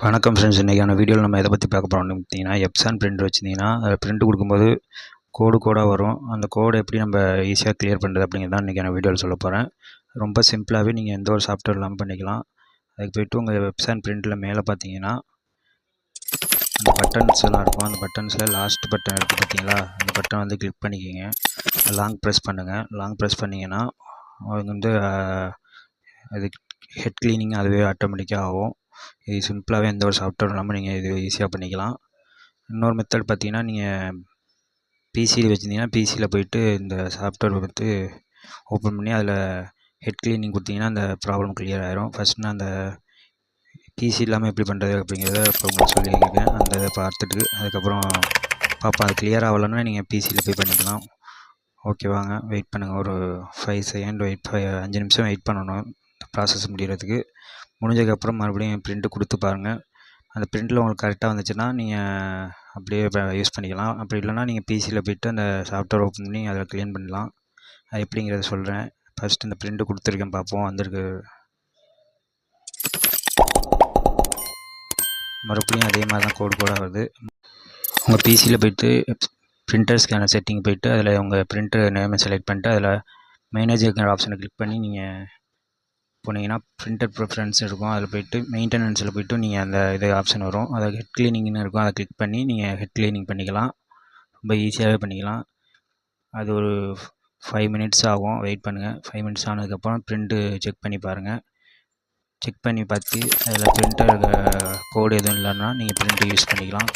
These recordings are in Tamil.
வணக்கம் ஃப்ரெண்ட்ஸ். இன்றைக்கான வீடியோவில் நம்ம எதை பற்றி பார்க்க போகிறோம்னு பார்த்தீங்கன்னா, எப்சான் பிரிண்டர் வச்சுருந்தீங்கன்னா அதை பிரிண்ட் கொடுக்கும்போது கோடாக வரும். அந்த கோடை எப்படி நம்ம ஈஸியாக கிளியர் பண்ணுறது அப்படிங்கிறது தான் இன்றைக்கான வீடியோவில் சொல்ல போகிறேன். ரொம்ப சிம்பிளாகவே நீங்கள் எந்த ஒரு சாஃப்ட்வேர் இல்லாமல் பண்ணிக்கலாம். அதுக்கு போய்ட்டு உங்கள் எப்சான் பிரிண்டில் மேலே பார்த்தீங்கன்னா அந்த பட்டன்ஸ் எல்லாம் இருக்கும். அந்த பட்டன்ஸில் லாஸ்ட் பட்டன் இருக்குது பார்த்தீங்களா, அந்த பட்டன் வந்து கிளிக் பண்ணிக்கிங்க. லாங் ப்ரெஸ் பண்ணுங்கள். லாங் ப்ரெஸ் பண்ணிங்கன்னா அவங்க வந்து அது ஹெட் க்ளீனிங் அதுவே ஆட்டோமேட்டிக்காக ஆகும். இது சிம்பிளாகவே எந்த ஒரு சாஃப்ட்வேர் இல்லாமல் நீங்கள் இது ஈஸியாக பண்ணிக்கலாம். இன்னொரு மெத்தட் பார்த்தீங்கன்னா, நீங்கள் பிசியில் வச்சுருந்தீங்கன்னா பிசியில் போய்ட்டு இந்த சாஃப்ட்வேர் வந்து ஓப்பன் பண்ணி அதில் ஹெட் க்ளீனிங் கொடுத்தீங்கன்னா அந்த ப்ராப்ளம் கிளியர் ஆகிரும். ஃபஸ்ட் நான் அந்த பிசி இல்லாமல் எப்படி பண்ணுறது அப்படிங்கிறத இப்போ உங்களுக்கு சொல்லியிருக்கேன். அந்த இதை பார்த்துட்டு அதுக்கப்புறம் பார்ப்போம். அது கிளியர் ஆகலைன்னா நீங்கள் பிசியில் போய் பண்ணிக்கலாம். ஓகே, வாங்க வெயிட் பண்ணுங்கள். ஒரு 5 செகண்ட் 5 நிமிஷம் வெயிட் பண்ணணும் ப்ராசஸ் முடிகிறதுக்கு. முடிஞ்சதுக்கப்புறம் மறுபடியும் பிரிண்ட்டு கொடுத்து பாருங்கள். அந்த பிரிண்ட்டில் உங்களுக்கு கரெக்டாக வந்துச்சுன்னா நீங்கள் அப்படியே யூஸ் பண்ணிக்கலாம். அப்படி இல்லைனா நீங்கள் பிசியில் போய்ட்டு அந்த சாஃப்ட்வேர் ஓப்பன் பண்ணி அதில் க்ளீன் பண்ணலாம். அது எப்படிங்கிறத சொல்கிறேன். ஃபஸ்ட்டு இந்த பிரிண்ட்டு கொடுத்துருக்கேன், பார்ப்போம் வந்திருக்கு. மறுபடியும் அதே மாதிரி தான் கோடாக வருது. உங்கள் பிசியில் போய்ட்டு பிரிண்டர் ஸ்கேனர் செட்டிங் போய்ட்டு அதில் உங்கள் பிரிண்டர் நேமை செலக்ட் பண்ணிட்டு அதில் மேனேஜருங்கிற ஆப்ஷனை கிளிக் பண்ணி நீங்கள் போனீங்கன்னா பிரிண்டர் ப்ரிஃபரன்ஸ் இருக்கும். அதில் போய்ட்டு மெயின்டெனன்ஸில் போய்ட்டு நீங்கள் அந்த இது ஆப்ஷன் வரும். அதை ஹெட் க்ளீனிங்னு இருக்கும். அதை கிளிக் பண்ணி நீங்கள் ஹெட் க்ளீனிங் பண்ணிக்கலாம். ரொம்ப ஈஸியாகவே பண்ணிக்கலாம். அது ஒரு 5 மினிட்ஸ் ஆகும். வெயிட் பண்ணுங்கள். 5 மினிட்ஸ் ஆனதுக்கப்புறம் பிரிண்ட்டு செக் பண்ணி பாருங்கள். செக் பண்ணி பார்த்து அதில் பிரிண்டர் கோடு எதுவும் இல்லைன்னா நீங்கள் பிரிண்ட்டு யூஸ் பண்ணிக்கலாம்.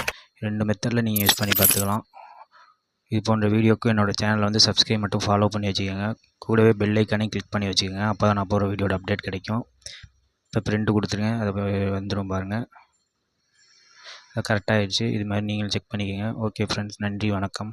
2 மெத்தடில் நீங்கள் யூஸ் பண்ணி பார்த்துக்கலாம். இது போன்ற வீடியோக்கு என்னோடய சேனலை வந்து சப்ஸ்கிரைப் மட்டும் ஃபாலோ பண்ணி வச்சுக்கோங்க. கூடவே பெல் ஐக்கானையும் கிளிக் பண்ணி வச்சுக்கோங்க. அப்போ தான் நான் போகிற வீடியோட அப்டேட் கிடைக்கும். இப்போ பிரிண்ட்டு கொடுத்துருங்க. அதை வந்துடும் பாருங்கள். அது கரெக்டாகிடுச்சு. இது மாதிரி நீங்களும் செக் பண்ணிக்கோங்க. ஓகே ஃப்ரெண்ட்ஸ், நன்றி, வணக்கம்.